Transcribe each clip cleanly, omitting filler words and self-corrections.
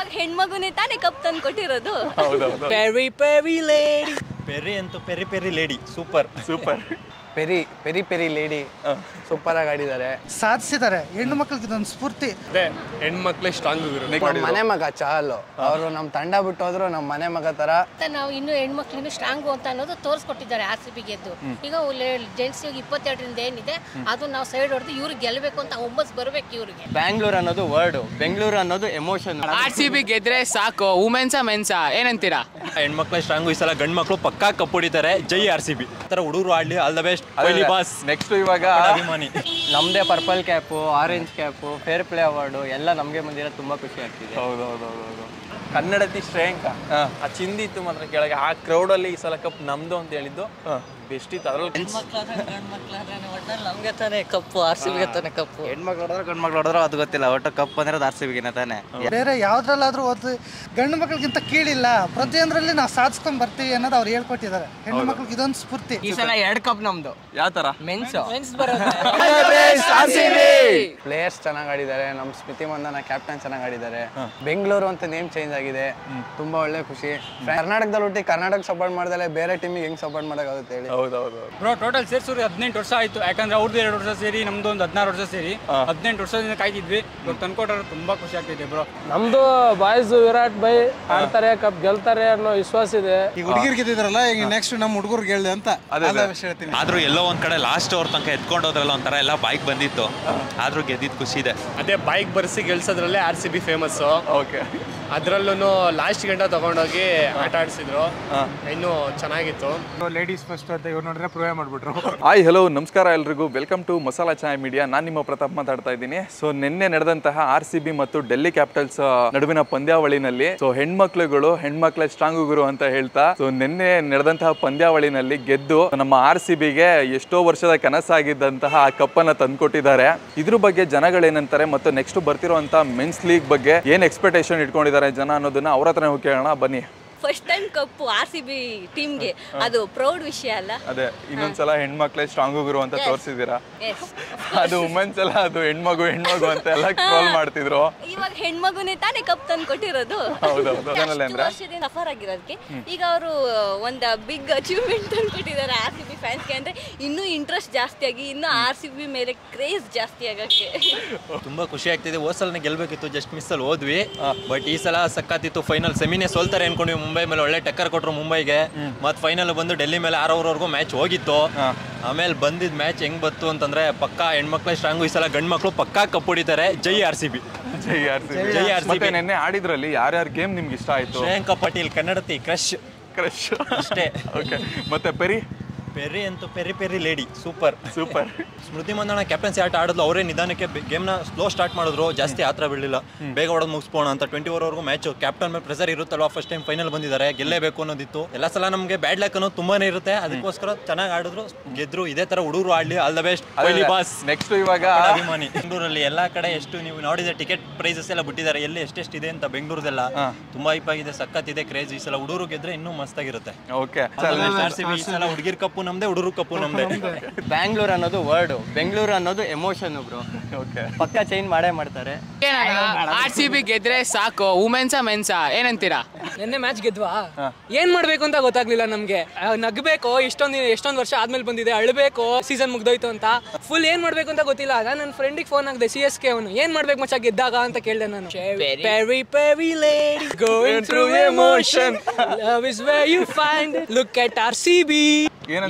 ಇವಾಗ ಹೆಣ್ಮಗುನೇ ತಾನೇ ಕಪ್ ತಂದು ಕೊಟ್ಟಿರೋದು. Perry Perry lady. ಪೆರಿ ಅಂತೂ Perry Perry lady super super. Perry Perry Perry lady super ಆಗಿ ಆಡಿದ್ದಾರೆ, ಸಾಧಿಸಿದ್ದಾರೆ. ಹೆಣ್ಣು ಮಕ್ಕಳಿಗೆ ಇದೊಂದು ಸ್ಫೂರ್ತಿ. ಹೆಣ್ಮಕ್ಳು ಸ್ಟ್ರಾಂಗ್. ಮನೆ ಮಗ ಚಾಲು ಅವರು ನಮ್ಮ ತಂಡ ಬಿಟ್ಟು ಹೋದ್ರು ನಮ್ಮ ಮನೆ ಮಗ ತರ. ನಾವು ಇನ್ನು ಹೆಣ್ಮಕ್ಳು ಸ್ಟ್ರಾಂಗು ಅಂತ ಅನ್ನೋದು ತೋರಿಸ್ಕೊಟ್ಟಿದ್ದಾರೆ RCB ಗೆದ್ದು. ಈಗ ಜೆಂಟ್ಸ್ 22ರಿಂದ ಏನಿದೆ ಅದು ನಾವು ಸೈಡ್ ಹೊಡೆದು ಇವ್ರಿಗೆ ಗೆಲ್ಲಬೇಕು ಅಂತ ಹುಮ್ಮಸ್ ಬರ್ಬೇಕು ಇವ್ರಿಗೆ. ಬ್ಯಾಂಗ್ಳೂರ್ ಅನ್ನೋದು ವರ್ಡ್, ಬೆಂಗಳೂರು ಅನ್ನೋದು ಎಮೋಷನ್. RCB ಗೆದ್ರೆ ಸಾಕು. ವುಮೆನ್ಸಾ ಮೆನ್ಸಾ ಏನಂತೀರಾ? ಹೆಣ್ಮಕ್ಳು ಸ್ಟ್ರಾಂಗು, ಈ ಸಲ ಗಂಡು ಮಕ್ಕಳು ಪಕ್ಕಾ ಕಪ್ ಹೊಡಿತಾರೆ. ಜೈ RCB. ತರ ಹುಡುಗರು ಆಡ್ಲಿ, all the best. Boss next ಇವಾಗ ಅಭಿಮಾನಿ ನಮ್ದೇ purple cap, orange cap, fair play award ಎಲ್ಲ ನಮಗೆ ಬಂದಿರೋದು ತುಂಬಾ ಖುಷಿ ಆಗ್ತಿದೆ. ಹೌದೌದೌದು. ಕನ್ನಡತಿ ಶ್ರೇಯಾಂಕ ಆ ಚಿಂದಿತ್ತು ಮಾತ್ರ ಕೆಳಗೆ. ಆ ಕ್ರೌಡ್ ಅಲ್ಲಿ ಈ ಸಲ ಕಪ್ ನಮ್ದು ಅಂತ ಹೇಳಿದ್ದು ಬೆಸ್ಟ್ ಇತ್ತು. ಅದ್ರಲ್ಲಿ ನಮ್ಗೆ ತಾನೇ ಕಪ್ಪು, RCB ಗೆ ತಾನೇ ಕಪ್ಪು. ಹೆಣ್ಮಕ್ಳು ಹೊಡೆದ್ರು ಗಂಡು ಮಕ್ಳು ಹೊಡೆದ್ರು ಅದು ಗೊತ್ತಿಲ್ಲ, ಒಟ್ಟು ಕಪ್ ಅಂದ್ರೆ RCB ಗೆ ತಾನೆ. ಬೇರೆ ಯಾವ್ದ್ರಲ್ಲಾದ್ರೂ ಓದ್ ಗಂಡು ಮಕ್ಳಿಗಿಂತ ಕೀಳಿಲ್ಲ, ಪ್ರತಿಯೊಂದರಲ್ಲಿ ನಾವು ಸಾಧಿಸ್ಕೊಂಡ್ ಬರ್ತೀವಿ ಅನ್ನೋದು ಅವ್ರು ಹೇಳ್ಕೊಟ್ಟಿದ್ದಾರೆ. ಹೆಣ್ಣು ಮಕ್ಳಿಗೆ ಇದೊಂದು ಸ್ಫೂರ್ತಿ. ಈ ಸಲ 2 ಕಪ್ ನಮ್ದು. ಯಾವ ತರ ಮೆನ್ಸ್ ಪ್ಲೇಯರ್ಸ್ ಚೆನ್ನಾಗಿ ಆಡಿದ್ದಾರೆ. ನಮ್ಮ ಸ್ಮೃತಿ ಮಂದನ ಕ್ಯಾಪ್ಟನ್ ಚೆನ್ನಾಗಿ ಆಡಿದ್ದಾರೆ. ಬೆಂಗಳೂರು ಅಂತ ನೇಮ್ ಚೇಂಜ್ ಆಗಿದೆ, ತುಂಬಾ ಒಳ್ಳೆ ಖುಷಿ. ಕರ್ನಾಟಕದಲ್ಲಿ ಹುಟ್ಟಿ ಕರ್ನಾಟಕ ಸಪೋರ್ಟ್ ಮಾಡ್ದಲೆ ಬೇರೆ ಟೀಮಿಗೆ ಹೆಂಗ್ ಸಪೋರ್ಟ್ ಮಾಡೋಕ್ಕಾಗುತ್ತೆ ಹೇಳಿ. ಹೌದೌದು ಬ್ರೋ, ಟೋಟಲ್ ಸೇರ್ಸೋರು 18 ವರ್ಷ ಆಯ್ತು. ಯಾಕಂದ್ರೆ ಅವ್ರದ್ದು 2 ವರ್ಷ ಸೇರಿ ನಮ್ದು ಒಂದು 16 ವರ್ಷ ಸೇರಿ 18 ವರ್ಷದಿಂದ ಕಾಯ್ತಿದ್ವಿ. ಇವಾಗ ತಂದ್ಕೊಟ್ರೆ ತುಂಬಾ ಖುಷಿ ಆಗ್ತಿದೆ ಬ್ರೋ. ನಮ್ದು ಬಾಯ್ಸ್ ವಿರಾಟ್ ಬೈ ಆಡ್ತಾರೆ, ಕಪ್ ಗೆಲ್ತಾರೆ ಅನ್ನೋ ವಿಶ್ವಾಸ ಇದೆ. ಈಗ ಹುಡುಗಿರ್ ಗೆದ್ದಿದ್ರಲ್ಲ, ಈಗ ನೆಕ್ಸ್ಟ್ ನಮ್ಮ ಹುಡುಗರು ಗೆಲ್ದೆ ಅಂತ ಹೇಳ್ತೀನಿ. ಆದ್ರೂ ಎಲ್ಲೋ ಒಂದ್ ಕಡೆ ಲಾಸ್ಟ್ ಅವ್ರ ತನಕ ಎತ್ಕೊಂಡು ಹೋದ್ರಲ್ಲ, ಒಂಥರ ಎಲ್ಲ ಬೈಕ್ ಬಂದಿತ್ತು, ಆದ್ರೂ ಗೆದ್ದಿದ್ ಖುಷಿ ಇದೆ. ಅದೇ ಬೈಕ್ ಬರ್ಸಿ ಗೆಲ್ಸೋದ್ರಲ್ಲೇ RCB ಫೇಮಸ್. ಓಕೆ. ಅದ್ರಲ್ಲೂ ಲಾಸ್ಟ್ ಗಂಟ ತಗೊಂಡೋಗಿ ಆಟ ಆಡಿಸಿದ್ರು, ಇನ್ನು ಚೆನ್ನಾಗಿತ್ತು. ಲೇಡೀಸ್ ಫಸ್ಟ್ ಅಂತ ಇವ್ರು ನೋಡಿದ್ರೆ ಪ್ರೂವ್ ಮಾಡ್ಬಿಟ್ರು. ಹಾಯ್ ಹಲೋ ನಮಸ್ಕಾರ ಎಲ್ರಿಗೂ, welcome to Masala Chai media. ನಾನು ನಿಮ್ಮ ಪ್ರತಾಪ್ ಮಾತಾಡ್ತಾ ಇದ್ದೀನಿ. ಸೊ ನಿನ್ನೆ ನಡೆದಂತಹ RCB ಮತ್ತು ಡೆಲ್ಲಿ ಕ್ಯಾಪಿಟಲ್ಸ್ ನಡುವಿನ ಪಂದ್ಯಾವಳಿನಲ್ಲಿ ಹೆಣ್ಮಕ್ಳುಗಳು ಹೆಣ್ಮಕ್ಳ ಸ್ಟ್ರಾಂಗುಗಳು ಅಂತ ಹೇಳ್ತಾ ನಿನ್ನೆ ನಡೆದಂತಹ ಪಂದ್ಯಾವಳಿನಲ್ಲಿ ಗೆದ್ದು ನಮ್ಮ RCB ಗೆ ಎಷ್ಟೋ ವರ್ಷದ ಕನಸಾಗಿದ್ದಂತಹ ಆ ಕಪ್ಪನ್ನ ತಂದ್ಕೊಟ್ಟಿದ್ದಾರೆ. ಇದ್ರ ಬಗ್ಗೆ ಜನಗಳೇನಂತಾರೆ ಮತ್ತು ನೆಕ್ಸ್ಟ್ ಬರ್ತಿರುವಂತಹ ಮೆನ್ಸ್ ಲೀಗ್ ಬಗ್ಗೆ ಏನ್ ಎಕ್ಸ್ಪೆಕ್ಟೇಷನ್ ಇಟ್ಕೊಂಡಿದ್ದಾರೆ ಜನ ಅನ್ನೋದನ್ನ ಅವ್ರ ಹತ್ರ ಕೇಳೋಣ ಬನ್ನಿ. ಫಸ್ಟ್ ಟೈಮ್ ಕಪ್ಪು RCB ಟೀಮ್ಗೆ, ಅದು ಪ್ರೌಡ್ ವಿಷಯ ಅಲ್ಲ? ಅದೇ ಇನ್ನೊಂದ್ಸಲ ಹೆಣ್ಮಕ್ಳೇ ಸ್ಟ್ರಾಂಗುಗಳು ಅಂತ ತೋರಿಸಿದೀರಾ. ಅದು ವುಮೆನ್ಸ್ ಎಲ್ಲ ಅದು ಹೆಣ್ಮಗು ಅಂತ ಎಲ್ಲ ಟ್ರೋಲ್ ಮಾಡ್ತಿದ್ರು. ಇವಾಗ ಹೆಣ್ಮಗುನೇ ತಾನೇ ಕಪ್ ತಂದು ಕೊಟ್ಟಿರೋದು. ವರ್ಷದಿಂದ ಸಫರ್ ಆಗಿರೋದಕ್ಕೆ ಈಗ ಅವರು ಒಂದು ಬಿಗ್ ಅಚೀವ್ಮೆಂಟ್ ತಂದು ಕೊಟ್ಟಿದ್ದಾರೆ RCB ಫ್ಯಾನ್ಸ್ಗೆ. ಅಂದ್ರೆ ಇನ್ನೂ ಇಂಟ್ರೆಸ್ಟ್ ಜಾಸ್ತಿ ಆಗಿ ಇನ್ನೂ RCB ಮೇಲೆ ಕ್ರೇಜ್ ಜಾಸ್ತಿ ಆಗಕ್ಕೆ ತುಂಬಾ ಖುಷಿ ಆಗ್ತಿದೆ. ಹೋದ ಸಲ ಗೆಲ್ಬೇಕಿತ್ತು, ಜಸ್ಟ್ ಮಿಸ್ ಅಲ್ಲಿ ಹೋದ್ವಿ. ಬಟ್ ಈ ಸಲ ಸಕ್ಕತ್ತಿತ್ತು. ಫೈನಲ್ ಸೆಮಿನೇ ಸೋಲ್ತಾರೆ ಅನ್ಕೊಂಡ್ವಿ. ಮುಂಬೈ ಮೇಲೆ ಒಳ್ಳೆ ಟಕ್ಕರ್ ಕೊಟ್ರು ಮುಂಬೈಗೆ. ಮತ್ತೆ ಫೈನಲ್ ಬಂದು ಡೆಲ್ಲಿ ಮೇಲೆ 6 ಓವರ್ವರೆಗೂ ಮ್ಯಾಚ್ ಹೋಗಿತ್ತು. ಆಮೇಲೆ ಬಂದಿದ್ ಮ್ಯಾಚ್ ಹೆಂಗ್ ಬಂತು ಅಂತಂದ್ರೆ ಪಕ್ಕಾ ಹೆಣ್ಮಕ್ಳ ಸ್ಟ್ರಾಂಗು, ಈ ಸಲ ಗಂಡು ಮಕ್ಕಳು ಪಕ್ಕಾ ಕಪ್ ಹೊಡಿತಾರೆ. ಜೈ RCB. ಜೈ RCB. ನೆನ್ನೆ ಆಡಿದ್ರಲ್ಲಿ ಯಾರ್ಯಾರ ಗೇಮ್ ನಿಮ್ಗೆ ಇಷ್ಟ ಆಯ್ತು? ಶ್ರೇಯಾಂಕ ಪಾಟೀಲ್ ಕನ್ನಡತಿ ಕ್ರಶ್ ಅಷ್ಟೇ. ಓಕೆ. ಮತ್ತೆ ಪೆರಿ ಅಂತೂ ಪೆರಿ ಪೆರಿ ಲೇಡಿ ಸೂಪರ್. ಸ್ಮೃತಿ ಮಂದಣ್ಣ ಕ್ಯಾಪ್ಟನ್ಸಿ ಆಟ ಆಡಿದ್ಲು. ಅವರೇ ನಿಧಾನಕ್ಕೆ ಗೇಮ್ನ ಸ್ಲೋ ಸ್ಟಾರ್ಟ್ ಮಾಡಿದ್ರು, ಜಾಸ್ತಿ ಆತರ ಬೀಳಿಲ್ಲ, ಬೇಗ ಹೊಡೆದು ಮುಗಿಸ್ಬೋಣ ಅಂತ. 24 ಮ್ಯಾಚ್ ಕ್ಯಾಪ್ಟನ್ ಮೇಲೆ ಪ್ರೆಸರ್ ಇರುತ್ತಲ್ವಾ. ಫಸ್ಟ್ ಟೈಮ್ ಫೈನಲ್ ಬಂದಿದ್ದಾರೆ, ಗೆಲ್ಲೇಬೇಕು ಅನ್ನೋದಿತ್ತು. ಎಲ್ಲ ಸಲ ನಮಗೆ ಬ್ಯಾಡ್ ಲಕ್ ಅನ್ನೋದು ತುಂಬಾನೇ ಇರುತ್ತೆ. ಅದಕ್ಕೋಸ್ಕರ ಚೆನ್ನಾಗಿ ಆಡಿದ್ರು, ಗೆದ್ರು. ಇದೇ ತರ ಹುಡುಗರು ಆಡ್ಲಿ, all the best. Boss next ಇವಾಗ ಅಭಿಮಾನಿ. ಬೆಂಗಳೂರಲ್ಲಿ ಎಲ್ಲಾ ಕಡೆ ಎಷ್ಟು ನೀವು ನೋಡಿದ್ರೆ ಟಿಕೆಟ್ ಪ್ರೈಸಸ್ ಎಲ್ಲ ಬಿಟ್ಟಿದ್ದಾರೆ, ಎಲ್ಲಿ ಎಷ್ಟೆಷ್ಟಿದೆ ಅಂತ. ಬೆಂಗಳೂರದೆಲ್ಲ ತುಂಬಾ ಹೈಪ್ ಆಗಿದೆ, ಸಕ್ಕತ್ತಿದೆ ಕ್ರೇಜ್. ಈ ಸಲ ಹುಡುಗರು ಗೆದ್ರೆ ಇನ್ನೂ ಮಸ್ತ್ ಆಗಿರುತ್ತೆ. ಓಕೆ. ಈ ಸಲ ಹುಡುಗಿರ್ ಕಪ್ಪು ನಮ್ದೇ, ಹುಡುಗರು ಕಪ್ಪು ನಮ್ದೇ. ಬ್ಯಾಂಗ್ಳೂರ್ ಅನ್ನೋದು ವರ್ಡ್, ಬೆಂಗಳೂರು ಅನ್ನೋದು ಎಮೋಷನ್ ಬ್ರೋ. ಓಕೆ. ಪಕ್ಕ ಚೇಂಜ್ ಮಾಡೇ ಮಾಡ್ತಾರೆ. RCB ಗೆದ್ರೆ ಸಾಕು. ವುಮೆನ್ಸಾ ಮೆನ್ಸಾ ಏನಂತೀರಾ? ನಿನ್ನೆ ಮ್ಯಾಚ್ ಗೆದ್ವಾ, ಏನ್ ಮಾಡ್ಬೇಕು ಅಂತ ಗೊತ್ತಾಗ್ಲಿಲ್ಲ ನಮ್ಗೆ. ನಗ್ಬೇಕು, ಎಷ್ಟೊಂದು ವರ್ಷ ಆದ್ಮೇಲೆ ಬಂದಿದೆ, ಅಳ್ಬೇಕು, ಸೀಸನ್ ಮುಗ್ದೋಯ್ತು ಅಂತ. ಫುಲ್ ಏನ್ ಮಾಡ್ಬೇಕು ಅಂತ ಗೊತ್ತಿಲ್ಲ. ಆಗ ನನ್ನ ಫ್ರೆಂಡಿಗೆ ಫೋನ್ ಆಗದೆ, CSK ಅವನು, ಏನ್ ಮಾಡ್ಬೇಕು ಮಚ್ಚ ಗೆದ್ದಾಗ ಅಂತ ಕೇಳ್ದೆ ನಾನು. Perry Perry lady going through emotion, love is where you find, look at RCB.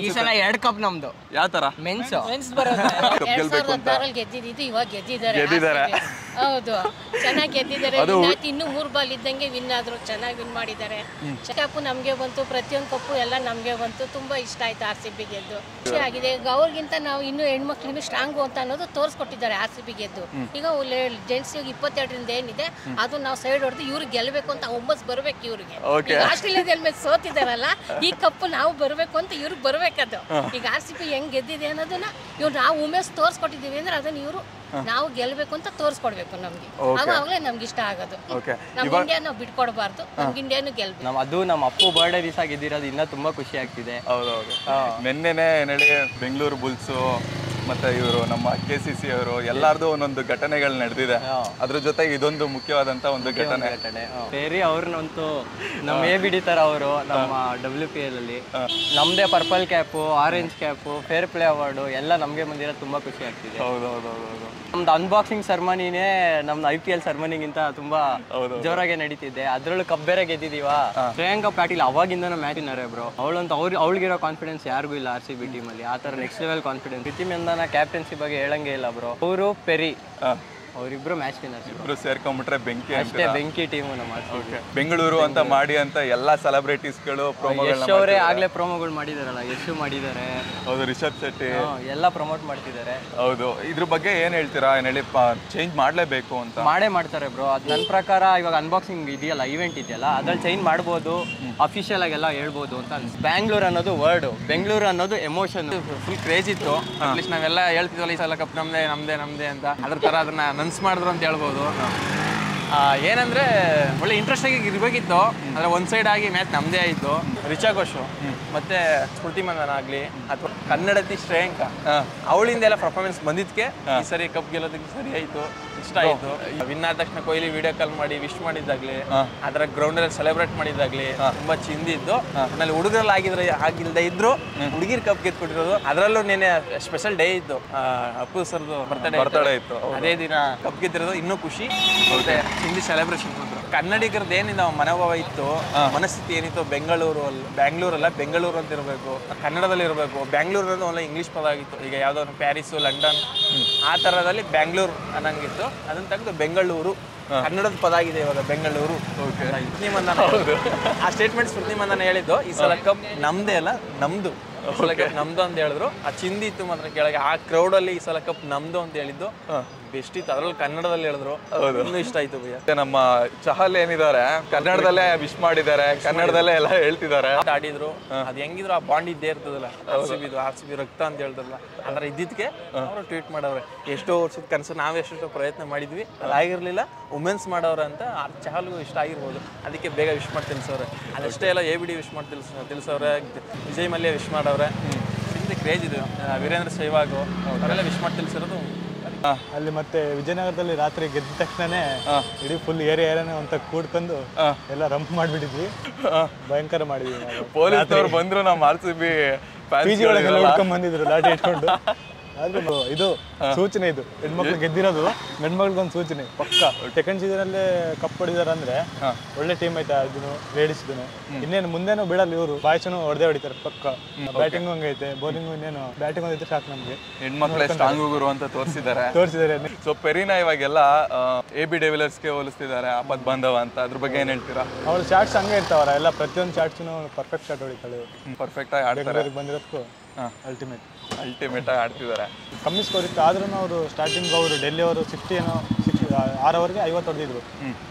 ಈ ಸಲ 2 ಕಪ್ ನಮ್ದು. ಯಾವ ತರ? ಮೆನ್ಸ್ 2016 ಗೆದ್ದಿದ್ದು, ಇವಾಗ ಗೆದ್ದಿದ್ದಾರೆ. ಹೌದು, ಚೆನ್ನಾಗಿ ಗೆದ್ದಿದ್ದಾರೆ. ಇನ್ನು 3 ಬಾಲ್ ಇದ್ದಂಗೆ ವಿನ್ ಆದ್ರು, ಚೆನ್ನಾಗಿ ವಿನ್ ಮಾಡಿದ್ದಾರೆ. ಕಪ್ಪು ನಮ್ಗೆ ಬಂತು, ಪ್ರತಿಯೊಂದು ಕಪ್ಪು ಎಲ್ಲ ನಮ್ಗೆ ಬಂತು. ತುಂಬಾ ಇಷ್ಟ ಆಯ್ತು RCB ಗೆದ್ದು, ಖುಷಿ ಆಗಿದೆ. ಅವ್ರಿಗಿಂತ ನಾವು ಇನ್ನು ಹೆಣ್ಮಕ್ಳು ಸ್ಟ್ರಾಂಗು ಅಂತ ಅನ್ನೋದು ತೋರಿಸ್ಕೊಟ್ಟಿದ್ದಾರೆ RCB ಗೆದ್ದು. ಈಗ ಜೆಂಟ್ಸ್ 22ರಿಂದ ಏನಿದೆ ಅದು ನಾವು ಸೈಡ್ ಹೊಡೆದು ಇವ್ರಿಗೆ ಗೆಲ್ಲಬೇಕು ಅಂತ ಹುಮ್ಮಸ್ ಬರ್ಬೇಕು ಇವ್ರಿಗೆ. ಆಸ್ಟ್ರೇಲಿಯಾದ ಮೇಲೆ ಸೋತಿದಾರಲ್ಲ, ಈ ಕಪ್ಪು ನಾವು ಬರ್ಬೇಕು ಅಂತ ಇವ್ರಿಗೆ ಬರ್ಬೇಕದು. ಈಗ RCB ಹೆಂಗ್ ಗೆದ್ದಿದೆ ಅನ್ನೋದನ್ನ ಇವ್ರು ನಾವು ವುಮೆನ್ಸ್ ತೋರಿಸ್ಕೊಟ್ಟಿದೀವಿ ಅಂದ್ರೆ ಅದನ್ನ ಇವರು ನಾವು ಗೆಲ್ಬೇಕು ಅಂತ ತೋರಿಸ್ಕೊಡ್ಬೇಕು ನಮ್ಗೆ. ಅವಾಗಲೇ ನಮ್ಗೆ ಇಷ್ಟ ಆಗೋದು. ನಮ್ ಇಂಡಿಯಾ ನಾವು ಬಿಟ್ಕೊಡ್ಬಾರ್ದು, ನಮ್ಗೆ ಇಂಡಿಯಾನು ಗೆಲ್ಬೇಕು. ಅದು ನಮ್ಮ ಅಪ್ಪು ಬರ್ಡೇ ದಿವಸ ಗೆದ್ದಿರೋದು ಇನ್ನ ತುಂಬಾ ಖುಷಿ ಆಗ್ತಿದೆ. ಹೌದೌದು. ನೆನ್ನೆನೆ ನಡೆ ಬೆಂಗಳೂರು ಬುಲ್ಸು ಮತ್ತೆ ಇವರು ನಮ್ಮ KCC ಅವರು ಎಲ್ಲಾರ್ದು ಒಂದೊಂದು ಘಟನೆಗಳು ನಡೆದಿದೆ. ಅದ್ರ ಜೊತೆಗೆ ಇದೊಂದು ಮುಖ್ಯವಾದಂತ ಒಂದು ಘಟನೆ. ಬೇರೆ ಅವ್ರನ್ನಂತೂ ನಮ್ಮ ABD ತರ ಅವರು ನಮ್ಮ WPL ಅಲ್ಲಿ ನಮ್ದೇ purple cap, orange cap, fair play award ಎಲ್ಲ ನಮ್ಗೆ ಬಂದಿರೋದು ತುಂಬಾ ಖುಷಿ ಆಗ್ತಿದೆ. ನಮ್ದು ಅನ್ಬಾಕ್ಸಿಂಗ್ ಸೆರೆಮನಿನೇ ನಮ್ದು IPL ಸೆರೆಮನಿಗಿಂತ ತುಂಬಾ ಜೋರಾಗಿ ನಡೀತಿದೆ. ಅದ್ರಲ್ಲೂ ಕಪ್ ಬೇರೆ ಗೆದ್ದಿದೀವಾ. ಶ್ರೇಯಾಂಕ ಪಾಟೀಲ್ ಅವಾಗಿಂದನೂ ಮ್ಯಾಚ್ ವಿನ್ನರೇ ಬ್ರೋ. ಅವಳಂತೂ ಅವಳಿಗಿರೋ ಕಾನ್ಫಿಡೆನ್ಸ್ ಯಾರಿಗೂ ಇಲ್ಲ RCB ಟೀಮ್ ಅಲ್ಲಿ. ಆ ತರ ನೆಕ್ಸ್ಟ್ ಲೆವೆಲ್ ಕಾನ್ಫಿಡೆನ್ಸ್. ಪ್ರೀತಿ ಮಂದನ ಕ್ಯಾಪ್ಟನ್ಸಿ ಬಗ್ಗೆ ಹೇಳಂಗೆ ಇಲ್ಲ ಬ್ರೋ. ಅವರು ಪೆರಿ ಅವರಿಬ್ರು ಮ್ಯಾಚ್ ವಿನ್ನರ್ಸ್. ಇಬ್ರು ಸೇರ್ಕೊಂಡ್ಬಿಟ್ರೆ ಬೆಂಕಿ ಅಷ್ಟೇ, ಬೆಂಕಿ ಟೀಮ್ ನಮ್ಮ ಬೆಂಗಳೂರು ಅಂತ ಮಾಡಿ ಅಂತ ಎಲ್ಲಾ ಸೆಲೆಬ್ರಿಟೀಸ್ಗಳು ಯಶ್ ಅವರೇ ಆಗ್ಲೇ ಪ್ರೋಮೋಗಳು ಮಾಡಿದಾರಲ್ಲ, ಯಶ್ ಮಾಡಿದ್ದಾರೆ. ಹೌದು, ರಿಷಬ್ ಶೆಟ್ಟಿ ಎಲ್ಲ ಪ್ರಮೋಟ್ ಮಾಡ್ತಿದ್ದಾರೆ. ಹೌದು, ಇದ್ರ ಬಗ್ಗೆ ಏನ್ ಹೇಳ್ತೀರಾ? ಏನ್ ಹೇಳಿ ಚೇಂಜ್ ಮಾಡ್ಲೇಬೇಕು ಅಂತ? ಮಾಡೇ ಮಾಡ್ತಾರೆ ಬ್ರೋ. ಅದು ನನ್ನ ಪ್ರಕಾರ ಇವಾಗ ಅನ್ಬಾಕ್ಸಿಂಗ್ ಇದೆಯಲ್ಲ, ಇವೆಂಟ್ ಇದೆಯಲ್ಲ, ಅದ್ರಲ್ಲಿ ಚೇಂಜ್ ಮಾಡ್ಬೋದು, ಅಫಿಷಿಯಲ್ ಆಗೆಲ್ಲ ಹೇಳ್ಬೋದು ಅಂತ. ಬ್ಯಾಂಗ್ಳೂರ್ ಅನ್ನೋದು ವರ್ಡ್, ಬೆಂಗಳೂರು ಅನ್ನೋದು ಎಮೋಷನ್. ಫುಲ್ ಕ್ರೇಜ್ ಇತ್ತು. ಅಟ್ಲೀಸ್ಟ್ ನಾವೆಲ್ಲ ಹೇಳ್ತಿದ್ವಲ್ಲ ಈ ಸಲ ಕಪ್ ನಮ್ದೇ ನಮ್ದೇ ನಮ್ದೇ ಅಂತ, ಅದ್ರ ತರ ಅದನ್ನ ನನ್ಸ್ ಮಾಡಿದ್ರು ಅಂತ ಹೇಳ್ಬೋದು. ಏನಂದ್ರೆ ಒಳ್ಳೆ ಇಂಟ್ರೆಸ್ಟ್ ಆಗಿ ಇರ್ಬೇಕಿತ್ತು, ಅಂದ್ರೆ ಒಂದ್ ಸೈಡ್ ಆಗಿ ಮ್ಯಾಚ್ ನಮ್ದೇ ಆಯ್ತು. ರಿಚಾ ಘೋಷ್ ಮತ್ತೆ ಸ್ಮೃತಿ ಮಂದನ ಆಗ್ಲಿ ಅಥವಾ ಕನ್ನಡತಿ ಶ್ರೇಯಾಂಕ, ಅವಳಿಂದ ಎಲ್ಲ ಪರ್ಫಾರ್ಮೆನ್ಸ್ ಬಂದಿದ್ಕೆ ಈ ಸರಿ ಕಪ್ ಗೆಲ್ಲೋದಕ್ಕೆ ಸರಿ ಆಯ್ತು, ಇಷ್ಟ ಆಯ್ತು. ವಿನ್ ಆದ ತಕ್ಷಣ ಕೊಹ್ಲಿ ವಿಡಿಯೋ ಕಾಲ್ ಮಾಡಿ ವಿಶ್ ಮಾಡಿದ್ದಾಗ್ಲಿ, ಅದರ ಗ್ರೌಂಡ್ ಅಲ್ಲಿ ಸೆಲೆಬ್ರೇಟ್ ಮಾಡಿದ್ದಾಗ್ಲಿ ತುಂಬಾ ಚಿಂದಿದ್ದು. ಆಮೇಲೆ ಹುಡುಗರಲ್ಲಿ ಆಗಿಲ್ದೇ ಇದ್ರು ಹುಡುಗಿರ್ ಕಪ್ ಗೆದ್ಕೊಟ್ಟಿರೋದು. ಅದರಲ್ಲೂ ನೆನೆ ಸ್ಪೆಷಲ್ ಡೇ ಇತ್ತು, ಅಪ್ಪು ಸರ್ದು ಬರ್ತಡೇ ಇತ್ತು. ಅದೇ ದಿನ ಕಪ್ ಗೆದ್ದಿರೋದು ಇನ್ನೂ ಖುಷಿ. ಮತ್ತೆ ಚಿಂದಿ ಸೆಲೆಬ್ರೇಷನ್ ಮಾಡಿದ್ರು. ಕನ್ನಡಿಗರದ್ದು ಏನಿದೆ ಮನೋಭಾವ ಇತ್ತು, ಮನಸ್ಥಿತಿ ಏನಿತ್ತು, ಬ್ಯಾಂಗ್ಳೂರಲ್ಲ ಬೆಂಗಳೂರು ಅಂತ ಇರಬೇಕು, ಕನ್ನಡದಲ್ಲಿ ಇರಬೇಕು. ಬ್ಯಾಂಗ್ಳೂರ್ ಅನ್ನೋದು ಒಳ್ಳೆ ಇಂಗ್ಲೀಷ್ ಪದ ಆಗಿತ್ತು. ಈಗ ಯಾವ್ದೋ ಪ್ಯಾರಿಸು, ಲಂಡನ್ ಆ ಥರದಲ್ಲಿ ಬ್ಯಾಂಗ್ಳೂರ್ ಅನ್ನಂಗಿತ್ತು. ಅದನ್ನ ತೆಗೆದು ಬೆಂಗಳೂರು ಕನ್ನಡದ ಪದ ಆಗಿದೆ ಇವಾಗ ಬೆಂಗಳೂರು. ಸ್ಮೃತಿ ಮಂದನ ಆ ಸ್ಟೇಟ್ಮೆಂಟ್ ಸ್ಮೃತಿ ಮಂದನ ಹೇಳಿದ್ದು, ಈ ಸಲ ಕಪ್ ನಮ್ದೇ ಅಲ್ಲ ನಮ್ದು, ಈ ಸಲ ಕಪ್ ನಮ್ದು ಅಂತ ಹೇಳಿದ್ರು. ಆ ಚಿಂದಿ ಇತ್ತು ಮಾತ್ರ ಕೆಳಗೆ. ಆ ಕ್ರೌಡಲ್ಲಿ ಈ ಸಲ ಕಪ್ ನಮ್ದು ಅಂತ ಹೇಳಿದ್ದು ಬೆಸ್ಟ್ ಇತ್ತು. ಅದ್ರಲ್ಲಿ ಕನ್ನಡದಲ್ಲಿ ಹೇಳಿದ್ರು, ಇನ್ನೂ ಇಷ್ಟ ಆಯ್ತು ಭಯ್ಯ. ನಮ್ಮ ಚಹಲ್ ಏನಿದ್ದಾರೆ ಕನ್ನಡದಲ್ಲೇ ವಿಶ್ ಮಾಡಿದ್ದಾರೆ, ಕನ್ನಡದಲ್ಲೇ ಎಲ್ಲ ಹೇಳ್ತಿದ್ದಾರೆ, ಆಡಿದ್ರು. ಅದ್ ಹೆಂಗಿದ್ರು ಆ ಬಾಂಡ್ ಇದ್ದೇ ಇರ್ತದಲ್ಲ, RCB ರಕ್ತ ಅಂತ ಹೇಳ್ತಾರಲ್ಲ, ಅದ್ರ ಇದ್ದಿದ್ಕೆ ಅವರು ಟ್ವೀಟ್ ಮಾಡವ್ರೆ. ಎಷ್ಟೋ ವರ್ಷದ ಕನಸು ನಾವೆಷ್ಟೋ ಪ್ರಯತ್ನ ಮಾಡಿದ್ವಿ, ಅದಾಗಿರ್ಲಿಲ್ಲ, ವುಮೆನ್ಸ್ ಮಾಡವ್ರೆ ಅಂತ ಚಹಲ್ಗೂ ಇಷ್ಟ ಆಗಿರ್ಬೋದು. ಅದಕ್ಕೆ ಬೇಗ ವಿಶ್ ಮಾಡಿ ತಿಳಿಸವ್ರೆ. ಅದಷ್ಟೇ ಎಲ್ಲ ABD ವಿಶ್ ಮಾಡಿ ತಿಳಿಸವ್ರೆ, ವಿಜಯ್ ಮಲ್ಯ ವಿಶ್ ಮಾಡವ್ರೆ. ಹಿಂದೆ ಕ್ರೇಜ್ ಇದು, ವೀರೇಂದ್ರ ಸೆಹ್ವಾಗ್ ಅವರೆಲ್ಲ ವಿಶ್ ಮಾಡಿ ತಿಳಿಸಿರೋದು. ಅಲ್ಲಿ ಮತ್ತೆ ವಿಜಯನಗರದಲ್ಲಿ ರಾತ್ರಿ ಗೆದ್ದ ತಕ್ಷಣನೇ ಇಡೀ ಫುಲ್ ಏರಿಯಾನೇ ಅಂತ ಕೂಡ್ಕೊಂಡು ಎಲ್ಲ ರಂಪ್ ಮಾಡ್ಬಿಟ್ಟಿದ್ವಿ, ಭಯಂಕರ ಮಾಡಿದ್ವಿ. ಪೊಲೀಸ್ನವ್ರು ಬಂದ್ರು ನಮ್ಮ RCB PG ಒಳಗೆ ನೋಡ್ಕೊಂಡ್ ಬಂದಿದ್ರು ಲಾಠಿ ಇಟ್ಕೊಂಡು. ಆದ್ರೆ ಇದು ಸೂಚನೆ, ಇದು ಹೆಣ್ಮಕ್ಳು ಗೆದ್ದಿರೋದು ಗಂಡ್ಮಕ್ಳಿಗೊಂದು ಸೂಚನೆ ಪಕ್ಕ. ಸೆಕೆಂಡ್ ಸೀಸನ್ ಅಲ್ಲೇ ಕಪ್ ಹೊಡಿದಾರ ಅಂದ್ರೆ ಒಳ್ಳೆ ಟೀಮ್ ಐತೆ. ಅದನ್ನು ಲೇಡೀಸ್ ಇನ್ನೇನು ಮುಂದೇನು ಬಿಡಲ್ಲ ಇವರು, ಬಾಯ್ಸನು ಹೊಡೆದೇ ಹೊಡಿತಾರೆ ಪಕ್ಕ. ಬ್ಯಾಟಿಂಗ್ ಹಂಗೈತೆ, ಬೌಲಿಂಗ್ ಇನ್ನೇನು ಬ್ಯಾಟಿಂಗ್ ಒಂದೈತೆ ಸಾಕು ನಮ್ಗೆ. ಹೆಣ್ಮಕ್ಳೇ ಸ್ಟ್ರಾಂಗ್ ಗುರು ಅಂತ ತೋರಿಸಿದ್ದಾರೆ. ಸೊ ಪೆರಿನ ಇವಾಗೆಲ್ಲ AB ಡಿವಿಲಿಯರ್ಸ್ಗೆ ಹೋಲಿಸ್ತಿದ್ದಾರೆ, ಆಪತ್ ಬಾಂಧವ ಅಂತ. ಅದ್ರ ಬಗ್ಗೆ ಏನ್ ಹೇಳ್ತೀರಾ? ಅವ್ರ ಶಾರ್ಟ್ಸ್ ಹಂಗೆ ಇರ್ತಾವಲ್ಲ, ಎಲ್ಲ ಪ್ರತಿಯೊಂದು ಶಾರ್ಟ್ಸ್ನು ಪರ್ಫೆಕ್ಟ್ ಶಾರ್ಟ್ ಹೊಡಿತಾಳೆ. ಪರ್ಫೆಕ್ಟ್ ಆಗಿ ಆಡ್ತಾರೆ. ಬಂದಿರೋದಕ್ಕೂ ಅಲ್ಟಿಮೇಟ್ ಆಗಿ ಆಡ್ತಿದ್ದಾರೆ. ಕಮ್ಮಿ ಸ್ಕೋರ್ ಇತ್ತು ಆದ್ರೂ ಅವರು ಸ್ಟಾರ್ಟಿಂಗ್ ಅವರು ಡೆಲ್ಲಿ ಅವರು 60 ಏನೋ 6 ಓವರ್ಗೆ 50 ಹೊಡೆದಿದ್ರು.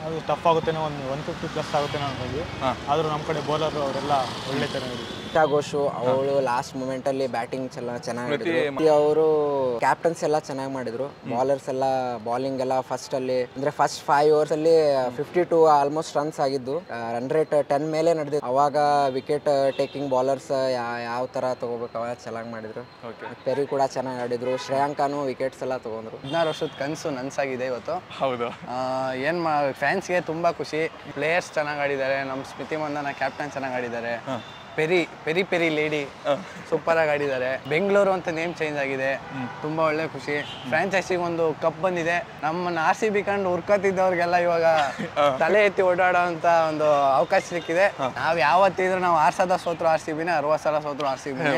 ಅದು ಟಫ್ ಆಗುತ್ತೇನೋ, ಒಂದು 150+ ಆಗುತ್ತೇನೋ ಅನ್ಕೊಂಡ್ವಿ. ಆದ್ರೂ ನಮ್ಮ ಕಡೆ ಬೌಲರ್ ಅವರೆಲ್ಲ ಒಳ್ಳೆ ಚೆನ್ನಾಗಿ. ಘೋಷು ಅವಳು ಲಾಸ್ಟ್ ಮೂಮೆಂಟ್ ಅಲ್ಲಿ ಬ್ಯಾಟಿಂಗ್ ಚೆನ್ನಾಗಿ, ಅವರು ಕ್ಯಾಪ್ಟನ್ಸ್ ಎಲ್ಲ ಚೆನ್ನಾಗಿ ಮಾಡಿದ್ರು. ಬಾಲರ್ಸ್ ಎಲ್ಲ ಬಾಲಿಂಗ್ ಎಲ್ಲ ಫಸ್ಟ್ 5 ಓವರ್ಸ್ ಅಲ್ಲಿ 52 ಆಲ್ಮೋಸ್ಟ್ ರನ್ಸ್ ಆಗಿದ್ದು. ರನ್ ರೇಟ್ 10 ಮೇಲೆ ನಡೆದಿದ್ದು. ಅವಾಗ ವಿಕೆಟ್ ಟೇಕಿಂಗ್ ಬಾಲರ್ಸ್ ಯಾವ ತರ ತಗೋಬೇಕು ಅವಾಗ ಚೆನ್ನಾಗಿ ಮಾಡಿದ್ರು. ಪೆರಿ ಕೂಡ ಚೆನ್ನಾಗಿ ಆಡಿದ್ರು. ಶ್ರೇಯಾಂಕನು ವಿಕೆಟ್ಸ್ ಎಲ್ಲ ತಗೊಂಡ್ರು. 16 ವರ್ಷದ ಕನಸು ನನ್ಸಾಗಿದೆ ಇವತ್ತು. ಹೌದು, ಫ್ಯಾನ್ಸ್ಗೆ ತುಂಬಾ ಖುಷಿ. ಪ್ಲೇಯರ್ಸ್ ಚೆನ್ನಾಗಿ ಆಡಿದ್ದಾರೆ. ನಮ್ಮ ಸ್ಮೃತಿ ಮಂದನ ಕ್ಯಾಪ್ಟನ್ ಚೆನ್ನಾಗಿ ಆಡಿದ್ದಾರೆ. ಪೆರಿ ಲೇಡಿ ಸೂಪರ್ ಆಗಿ ಆಡಿದ್ದಾರೆ. ಬೆಂಗಳೂರು ಅಂತ ನೇಮ್ ಚೇಂಜ್ ಆಗಿದೆ, ತುಂಬಾ ಒಳ್ಳೆ ಖುಷಿ. ಫ್ರಾಂಚೈಸಿಗೆ ಒಂದು ಕಪ್ ಬಂದಿದೆ. ನಮ್ಮನ್ನ RCB ಕಂಡು ಹುರ್ಕೋತಿದ್ದವ್ರಿಗೆಲ್ಲ ಇವಾಗ ತಲೆ ಎತ್ತಿ ಓಡಾಡೋ ಅಂತ ಒಂದು ಅವಕಾಶ ಸಿಕ್ಕಿದೆ. ನಾವ್ ಯಾವತ್ತಿದ್ರು ನಾವು 6 ಸಲ ಸೋತ್ರು RCBನೇ, 60 ಸಲ ಸೋತ್ರು RCBನೇ.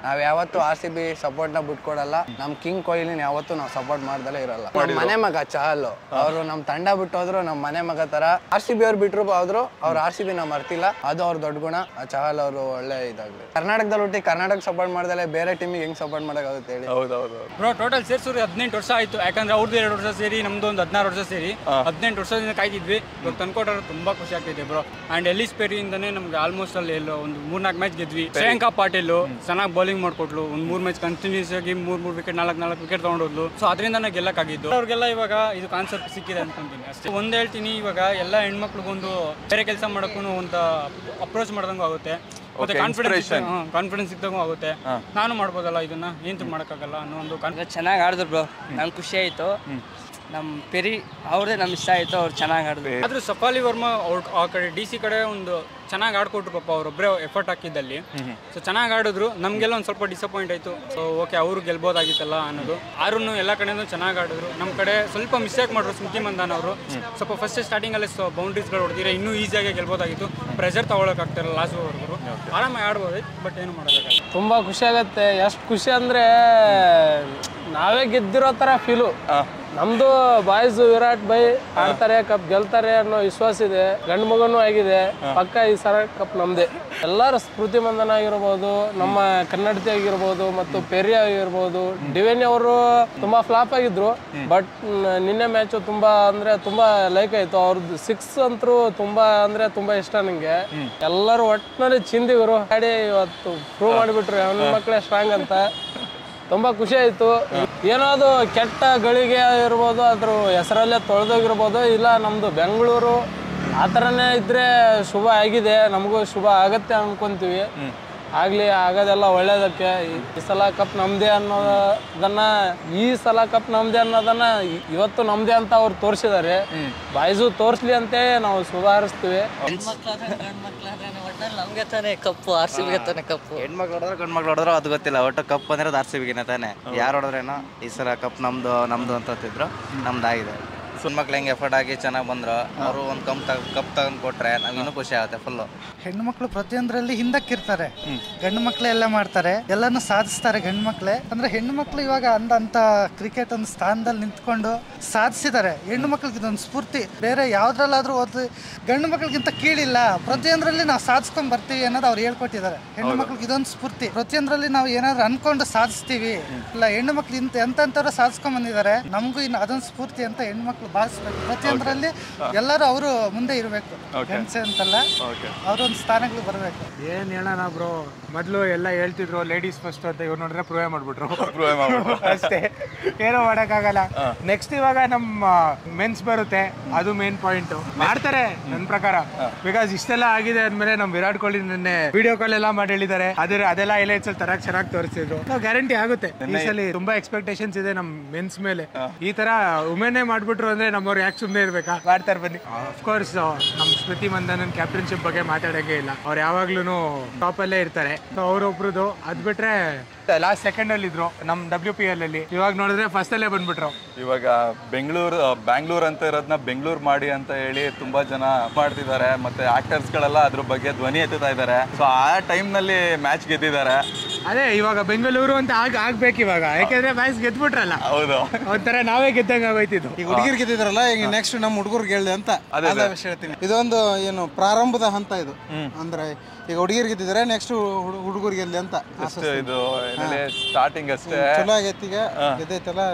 ನಾವ್ ಯಾವತ್ತು RCB ಸಪೋರ್ಟ್ ನ ಬಿಟ್ಕೊಡಲ್ಲ. ನಮ್ ಕಿಂಗ್ ಕೊಹ್ಲಿನ ಯಾವತ್ತು ನಾವು ಸಪೋರ್ಟ್ ಮಾಡ್ದಲೇ ಇರಲ್ಲ. ನಮ್ಮ ಮನೆ ಮಗ ಚಹಲ್ ಅವರು ನಮ್ ತಂಡ ಬಿಟ್ಟೋದ್ರು, ನಮ್ಮ ಮನೆ ಮಗ ತರ. RCB ಅವ್ರು ಬಿಟ್ರು ಹೋದ್ರು, ಅವ್ರು RCB ನ ಮರ್ತಿಲ್ಲ. ಅದು ಅವ್ರ ದೊಡ್ಡ ಗುಣ. ಚಹಲ್ ಅವರು ಒಳ್ಳೆ ಇದಾಗ್ಲಿ. ಕರ್ನಾಟಕದಲ್ಲಿ ಹುಟ್ಟಿ ಕರ್ನಾಟಕ ಸಪೋರ್ಟ್ ಮಾಡ್ದಲೆ ಬೇರೆ ಟೀಮಿಗೆ ಹೆಂಗ್ ಸಪೋರ್ಟ್ ಮಾಡೋಕ್ಕಾಗುತ್ತೆ ಹೇಳಿ? ಹೌದೌದು ಬ್ರೋ, ಟೋಟಲ್ ಸೇರ್ಸೋರು 18 ವರ್ಷ ಆಯ್ತು. ಯಾಕಂದ್ರೆ ಅವ್ರದ್ದು 2 ವರ್ಷ ಸೇರಿ ನಮ್ದು ಒಂದು 16 ವರ್ಷ ಸೇರಿ 18 ವರ್ಷದಿಂದ ಕಾಯ್ತಿದ್ವಿ. ಇವಾಗ ತಂದ್ಕೊಟ್ಟರು ತುಂಬಾ ಖುಷಿ ಆಗ್ತಿದೆ ಬ್ರೋ. ಅಂಡ್ ಎಲ್ಲಿಸ್ ಪೆರಿಯಿಂದನೇ ನಮ್ಗೆ ಆಲ್ಮೋಸ್ಟ್ ಅಲ್ಲಿ ಎಲ್ಲೋ ಒಂದು 3-4 ಮ್ಯಾಚ್ ಗೆದ್ವಿ. ಶ್ರೇಯಾಂಕ ಪಾಟೀಲ್ ಚೆನ್ನಾಗಿ ಬೌಲಿಂಗ್ ಮಾಡ್ಕೊಟ್ಲು. ಒಂದು 3 ಮ್ಯಾಚ್ ಕಂಟಿನ್ಯೂಸ್ ಆಗಿ 3 ವಿಕೆಟ್ 4 ವಿಕೆಟ್ ತಗೊಂಡೋದ್ಲು. ಸೊ ಅದರಿಂದ ಗೆಲ್ಲಕ್ಕಾಗಿದ್ದು. ಅವ್ರಿಗೆಲ್ಲ ಇವಾಗ ಇದು ಕಾನ್ಸೆಪ್ಟ್ ಸಿಕ್ಕಿದೆ ಅನ್ಕೊಂತೀನಿ ಅಷ್ಟೇ. ಒಂದ್ ಹೇಳ್ತೀನಿ, ಇವಾಗ ಎಲ್ಲ ಹೆಣ್ಮಕ್ಳಿಗೊಂದು ಬೇರೆ ಕೆಲಸ ಮಾಡೋಕ್ಕೂ ಒಂದು ಅಪ್ರೋಚ್ ಮಾಡ್ದಂಗೂ ಆಗುತ್ತೆ. ಮತ್ತೆ ಕಾನ್ಫಿಡೆನ್ಸ್ ಸಿಕ್ತಾಗೂ ಆಗುತ್ತೆ. ನಾನು ಮಾಡ್ಬೋದಲ್ಲ ಇದನ್ನ, ಏನು ಮಾಡೋಕ್ಕಾಗಲ್ಲ ಅನ್ನೋ ಒಂದು ಚೆನ್ನಾಗಿ ಆಡಿದ್ರು ಬ್ರೋ. ನಂಗೆ ಖುಷಿ ಆಯಿತು. ನಮ್ಮ ಪೆರಿ ಅವ್ರದೇ ನಮ್ಗೆ ಇಷ್ಟ ಆಯಿತು, ಅವ್ರು ಚೆನ್ನಾಗಿ ಆಡಿದ್ರು. ಆದರೂ ಸಫಾಲಿ ವರ್ಮಾ ಅವ್ರ ಆ ಕಡೆ DC ಕಡೆ ಒಂದು ಚೆನ್ನಾಗಿ ಆಡ್ಕೊಟ್ರು ಪಾಪ, ಅವರೊಬ್ಬರೇ ಎಫರ್ಟ್ ಹಾಕಿದ್ದಲ್ಲಿ. ಸೊ ಚೆನ್ನಾಗಿ ಆಡಿದ್ರು. ನಮಗೆಲ್ಲ ಒಂದು ಸ್ವಲ್ಪ ಡಿಸಪಾಯಿಂಟ್ ಆಯಿತು. ಸೊ ಓಕೆ ಅವರು ಗೆಲ್ಬೋದಾಗಿತ್ತಲ್ಲ ಅನ್ನೋದು. ಆದ್ರೂ ಎಲ್ಲ ಕಡೆಯಿಂದ ಚೆನ್ನಾಗಿ ಆಡಿದ್ರು. ನಮ್ಮ ಕಡೆ ಸ್ವಲ್ಪ ಮಿಸ್ಟೇಕ್ ಮಾಡಿದ್ರು ಸ್ಮೃತಿ ಮಂದಾನ ಅವರು. ಸ್ವಲ್ಪ ಫಸ್ಟ್ ಸ್ಟಾರ್ಟಿಂಗಲ್ಲೇ ಬೌಂಡ್ರೀಸ್ಗಳು ಹೊಡೆದಿದ್ರೆ ಇನ್ನೂ ಈಸಿಯಾಗಿ ಗೆಲ್ಬೋದಾಗಿತ್ತು. Pressure ತಗೊಳಕ್ಕಾಗ್ತಾಯಿಲ್ಲ last ಓವರ್ಗಳು. ಆರಾಮಾಗಿ ಆಡ್ಬೋದಾಯ್ತು, ಬಟ್ ಏನು ಮಾಡೋಕ್ಕಾಗಲ್ಲ. ತುಂಬ ಖುಷಿ ಆಗುತ್ತೆ. ಎಷ್ಟು ಖುಷಿ ಅಂದರೆ ನಾವೇ ಗೆದ್ದಿರೋ ಥರ ಫೀಲು. ನಮ್ಮದು ಬಾಯ್ಸು ವಿರಾಟ್ ಬೈ ಆಡ್ತಾರೆ, ಕಪ್ ಗೆಲ್ತಾರೆ ಅನ್ನೋ ವಿಶ್ವಾಸ ಇದೆ. ಗಂಡು ಮಗನೂ ಆಗಿದೆ. ಪಕ್ಕ ಈ ಸಲ ಕಪ್ ನಮ್ಮದೇ. ಎಲ್ಲರೂ ಸ್ಮೃತಿ ಮಂದನ ಆಗಿರ್ಬೋದು, ನಮ್ಮ ಕನ್ನಡತಿ ಆಗಿರ್ಬೋದು, ಮತ್ತು ಪೆರಿ ಆಗಿರ್ಬೋದು. ಡಿವೆನಿ ಅವರು ತುಂಬ ಫ್ಲಾಪ್ ಆಗಿದ್ರು, ಬಟ್ ನಿನ್ನೆ ಮ್ಯಾಚು ತುಂಬ ಅಂದರೆ ತುಂಬ ಲೈಕ್ ಆಯಿತು. ಅವ್ರದ್ದು 6 ಅಂತೂ ತುಂಬ ಅಂದರೆ ತುಂಬ ಇಷ್ಟ ನನಗೆ. ಎಲ್ಲರೂ ಒಟ್ಟಿನಲ್ಲಿ ಚಿಂದಿಗರು ಆಡಿ ಇವತ್ತು ಪ್ರೂವ್ ಮಾಡಿಬಿಟ್ರು ಹೆಣ್ಣು ಮಕ್ಕಳೇ ಸ್ಟ್ರಾಂಗ್ ಅಂತ. ತುಂಬ ಖುಷಿ ಆಯಿತು. ಏನಾದ್ರು ಕೆಟ್ಟ ಗಳಿಗೆ ಇರ್ಬೋದು, ಅದ್ರ ಹೆಸರಲ್ಲೇ ತೊಳೆದೋಗಿರ್ಬೋದು. ಇಲ್ಲ ನಮ್ಮದು ಬೆಂಗಳೂರು ಆ ಥರನೇ ಇದ್ದರೆ ಶುಭ ಆಗಿದೆ, ನಮಗೂ ಶುಭ ಆಗತ್ತೆ ಅನ್ಕೊಂತೀವಿ. ಆಗಲಿ, ಆಗೋದೆಲ್ಲ ಒಳ್ಳೇದಕ್ಕೆ. ಈ ಸಲ ಕಪ್ ನಮ್ಮದೇ ಅನ್ನೋದನ್ನ ಇವತ್ತು ನಮ್ಮದೇ ಅಂತ ಅವ್ರು ತೋರಿಸಿದ್ದಾರೆ. ಬಾಯ್ಸು ತೋರಿಸ್ಲಿ ಅಂತೇಳಿ ನಾವು ಶುಭ ಹಾರಿಸ್ತೀವಿ. ನಮಗೆ ತಾನೇ ಕಪ್ಪು, RCB ತಾನೇ ಕಪ್ಪು. ಹೆಣ್ಮಕ್ಳು ಹೊಡೆದ್ರೆ ಗಂಡು ಮಕ್ಳು ಹೊಡೆದ್ರು ಅದು ಗೊತ್ತಿಲ್ಲ. ಒಟ್ಟು ಕಪ್ ಅಂದ್ರೆ ಅದು RCB ತಾನೆ. ಯಾರು ಹೊಡೆದ್ರೇನೋ ಈ ಸಲ ಕಪ್ ನಮ್ದು ಅಂತಿದ್ರು, ನಮ್ದಾಗಿದೆ. ಹೆಣ್ಮಕ್ಳು ಹೆಂಗೆ ಎಫರ್ಟ್ ಆಗಿ ಚೆನ್ನಾಗಿ ಬಂದ್ರು, ಅವರು ಒಂದು ಕಪ್ ತಗೊಂಡು ಕೊಟ್ರೆ ನಮ್ಗೆ ಇನ್ನೂ ಖುಷಿ ಆಗುತ್ತೆ ಫುಲ್ಲು. ಹೆಣ್ಮಕ್ಳು ಪ್ರತಿಯೊಂದರಲ್ಲಿ ಹಿಂದಕ್ಕಿರ್ತಾರೆ, ಗಂಡು ಮಕ್ಳು ಎಲ್ಲ ಮಾಡ್ತಾರೆ, ಎಲ್ಲಾನು ಸಾಧಿಸ್ತಾರೆ ಗಂಡು ಮಕ್ಳೇ. ಅಂದ್ರೆ ಹೆಣ್ಣು ಮಕ್ಳು ಇವಾಗ ಅಂತ ಕ್ರಿಕೆಟ್ ಒಂದು ಸ್ಥಾನದಲ್ಲಿ ನಿಂತ್ಕೊಂಡು ಸಾಧಿಸಿದ್ದಾರೆ. ಹೆಣ್ಣು ಮಕ್ಳಿಗೆ ಇದೊಂದು ಸ್ಫೂರ್ತಿ. ಬೇರೆ ಯಾವ್ದ್ರಲ್ಲಾದ್ರೂ ಗಂಡು ಮಕ್ಳಿಗಿಂತ ಕೀಳಿಲ್ಲ, ಪ್ರತಿಯೊಂದರಲ್ಲಿ ನಾವು ಸಾಧಿಸ್ಕೊಂಡ್ ಬರ್ತೀವಿ ಅನ್ನೋದು ಅವ್ರು ಹೇಳ್ಕೊಟ್ಟಿದ್ದಾರೆ. ಹೆಣ್ಣು ಮಕ್ಳಿಗೆ ಇದೊಂದು ಸ್ಫೂರ್ತಿ. ಪ್ರತಿಯೊಂದರಲ್ಲಿ ನಾವು ಏನಾದ್ರು ಅನ್ಕೊಂಡು ಸಾಧಿಸ್ತೀವಿ. ಇಲ್ಲ, ಹೆಣ್ಣು ಮಕ್ಳು ಎಂತಂತವ್ರು ಸಾಧಿಸ್ಕೊಂಡ್ ಬಂದಿದ್ದಾರೆ, ನಮಗೂ ಇನ್ನು ಅದೊಂದು ಸ್ಫೂರ್ತಿ ಅಂತ ಹೆಣ್ಣು ಮಕ್ಳು ಭಾವಿಸ್ಬೇಕು. ಪ್ರತಿಯೊಂದರಲ್ಲಿ ಎಲ್ಲರೂ ಅವರು ಮುಂದೆ ಇರಬೇಕು, ಗಂಡಸೆ ಅಂತಲ್ಲ, ಅವರೊಂದು ಸ್ಥಾನಗಳು ಬರಬೇಕು. ಏನ್ ಹೇಳೋಣ ಬ್ರೋ, ಮೊದಲು ಎಲ್ಲ ಹೇಳ್ತಿದ್ರು ಲೇಡೀಸ್ ಫಸ್ಟ್ ಅಂತ, ಇವ್ರು ನೋಡಿದ್ರೆ ಪ್ರೂವ್ ಮಾಡ್ಬಿಟ್ರು ಅಷ್ಟೇ, ಏನೋ ಮಾಡೋಕ್ಕಾಗಲ್ಲ. ನೆಕ್ಸ್ಟ್ ಇವಾಗ ನಮ್ಮ ಮೆನ್ಸ್ ಬರುತ್ತೆ, ಅದು ಮೇನ್ ಪಾಯಿಂಟ್. ಮಾಡ್ತಾರೆ ನನ್ನ ಪ್ರಕಾರ, ಬಿಕಾಸ್ ಇಷ್ಟೆಲ್ಲ ಆಗಿದೆ ಅಂದ್ಮೇಲೆ ನಮ್ಮ ವಿರಾಟ್ ಕೊಹ್ಲಿ ನಿನ್ನೆ ವಿಡಿಯೋ ಕಾಲ್ ಎಲ್ಲ ಮಾಡಿ ಹೇಳಿದ್ದಾರೆ. ಅದೆಲ್ಲ ಹೈಲೈಟ್ಸ್ ಅಲ್ಲಿ ತರಕ್ ಚೆನ್ನಾಗಿ ತೋರಿಸಿದ್ರು. ನಾವು ಗ್ಯಾರಂಟಿ ಆಗುತ್ತೆ. ಈ ಸಲ ತುಂಬಾ ಎಕ್ಸ್ಪೆಕ್ಟೇಷನ್ಸ್ ಇದೆ ನಮ್ಮ ಮೆನ್ಸ್ ಮೇಲೆ. ಈ ತರ ವುಮೆನ್ನೇ ಮಾಡ್ಬಿಟ್ರು ಅಂದ್ರೆ ನಮ್ಮವ್ರು ಯಾಕೆ ಸುಮ್ಮನೆ ಇರ್ಬೇಕಾ? ಮಾಡ್ತಾರೆ ಬನ್ನಿ. ಅಫ್ಕೋರ್ಸ್ ನಮ್ಮ ಸ್ಮೃತಿ ಮಂದನನ್ ಕ್ಯಾಪ್ಟನ್ಶಿಪ್ ಬಗ್ಗೆ ಮಾತಾಡಂಗೆ ಇಲ್ಲ. ಅವ್ರು ಯಾವಾಗ್ಲೂ ಟಾಪ್ ಅಲ್ಲೇ ಇರ್ತಾರೆ. ಅವ್ರೊಬ್ರದ್ದು ಅದ್ ಬಿಟ್ರೆ ಲಾಸ್ಟ್ ಸೆಕೆಂಡ್ ಅಲ್ಲಿ ಇದ್ರು ನಮ್ WPL ಅಲ್ಲಿ. ಇವಾಗ ನೋಡಿದ್ರೆ ಫಸ್ಟ್ ಅಲ್ಲೇ ಬಂದ್ಬಿಟ್ರು. ಇವಾಗ ಬ್ಯಾಂಗ್ಳೂರ್ ಅಂತ ಇರೋದನ್ನ ಬೆಂಗಳೂರು ಮಾಡಿ ಅಂತ ಹೇಳಿ ತುಂಬಾ ಜನ ಮಾಡ್ತಿದ್ದಾರೆ. ಮತ್ತೆ ಆಕ್ಟರ್ಸ್ ಗಳೆಲ್ಲ ಅದ್ರ ಬಗ್ಗೆ ಧ್ವನಿ ಎತ್ತುತ್ತಾ ಇದ್ದಾರೆ. ಸೊ ಆ ಟೈಮ್ ನಲ್ಲಿ ಮ್ಯಾಚ್ ಗೆದ್ದಿದ್ದಾರೆ. ಅದೇ ಇವಾಗ ಬೆಂಗಳೂರು ಅಂತ ಆಗ್ಬೇಕು ಇವಾಗ, ಯಾಕಂದ್ರೆ ಮ್ಯಾಚ್ ಗೆದ್ಬಿಟ್ರಲ್ಲ. ಹೌದು, ಒಂಥರ ನಾವೇ ಗೆದ್ದಂಗ ಆಗೋಯ್ತಿದ್ದು. ಈಗ ಹುಡುಗಿರ್ ಗೆದ್ದಿದ್ರಲ್ಲ, ಈಗ ನೆಕ್ಸ್ಟ್ ನಮ್ಮ ಹುಡುಗರಿಗೆ ಹೇಳ್ದೆ ಅಂತ ಹೇಳ್ತೀನಿ. ಇದೊಂದು ಏನು ಪ್ರಾರಂಭದ ಹಂತ ಇದು. ಅಂದ್ರೆ ಈಗ ಹುಡುಗಿರ್ ಗೆದ್ದಿದ್ದಾರೆ, ನೆಕ್ಸ್ಟ್ ಹುಡುಗರಿಗೆ ಗೆಲ್ಲೆ ಅಂತ. ಇದು ಸ್ಟಾರ್ಟಿಂಗ್ ಅಷ್ಟೇ ಚಲೋ ಆಗೈತಿ. ಈಗ ಗೆದ್ದೈತಲ್ಲ,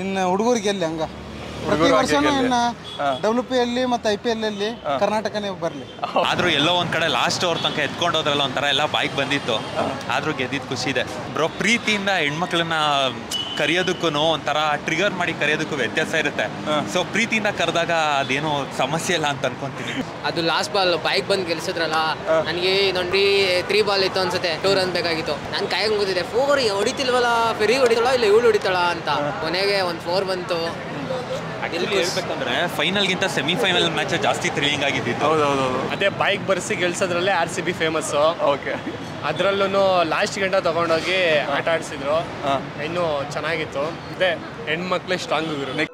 ಇನ್ನು ಹುಡುಗರಿಗೆ ಗೆಲ್ಲಿ ಹಂಗ ಪ್ರತಿ ವರ್ಷನೂ ಇನ್ನು WPL ಮತ್ತೆ IPL ಅಲ್ಲಿ ಕರ್ನಾಟಕನೇ ಬರ್ಲಿ. ಆದ್ರೂ ಎಲ್ಲೋ ಒಂದ್ ಕಡೆ ಲಾಸ್ಟ್ ಓವರ್ ತನಕ ಎತ್ಕೊಂಡು ಹೋದ್ರಲ್ಲ, ಒಂಥರ ಎಲ್ಲ ಬೈಕ್ ಬಂದಿತ್ತು. ಆದ್ರೂ ಗೆದ್ದಿದ್ ಖುಷಿ ಇದೆ ಬ್ರೋ. ಪ್ರೀತಿಯಿಂದ ಹೆಣ್ಮಕ್ಳನ್ನ ಕರೆಯೋದಕ್ಕೂ ಒಂಥರ ಟ್ರಿಗರ್ ಮಾಡಿ ಕರೆಯೋದಕ್ಕೂ ವ್ಯತ್ಯಾಸ ಇರುತ್ತೆ. ಸೊ ಪ್ರೀತಿಯಿಂದ ಕರೆದಾಗ ಅದೇನೋ ಸಮಸ್ಯೆ ಇಲ್ಲ ಅಂತ ಅನ್ಕೊಂತೀನಿ. ಅದು ಲಾಸ್ಟ್ ಬಾಲ್ ಬೈಕ್ ಬಂದು ಗೆಲ್ಸಿದ್ರಲ್ಲ, ನನಗೆ ಇನ್ನೊಂದು 3 ಬಾಲ್ ಇತ್ತು ಅನ್ಸುತ್ತೆ, 2 ರನ್ ಬೇಕಾಗಿತ್ತು. ನಾನು ಕಾಯಂಗ್ ಕೂತಿದ್ದೆ, 4 ಹೊಡಿತಿಲ್ವಲ್ಲ, ಪೆರಿ ಹೊಡಿತಾಳ ಇಲ್ಲ ಇವಳು ಹೊಡಿತಾಳ ಅಂತ. ಕೊನೆಗೆ ಒಂದು 4 ಬಂತು. ಹೇಳ್ಬೇಕಂದ್ರೆ ಫೈನಲ್ಗಿಂತ ಸೆಮಿಫೈನಲ್ ಮ್ಯಾಚ್ ಜಾಸ್ತಿ ಥ್ರಿಲ್ಲಿಂಗ್ ಆಗಿದ್ದು. ಅದೇ ಬೈಕ್ ಬರ್ಸಿ ಗೆಲ್ಸೋದ್ರಲ್ಲೇ RCB ಫೇಮಸ್. ಅದ್ರಲ್ಲೂ ಲಾಸ್ಟ್ ಗಂಟ ತಗೊಂಡೋಗಿ ಆಟ ಆಡಿಸಿದ್ರು, ಇನ್ನೂ ಚೆನ್ನಾಗಿತ್ತು. ಅದೇ ಹೆಣ್ಮಕ್ಳೇ ಸ್ಟ್ರಾಂಗ್ ಇದ್ರು.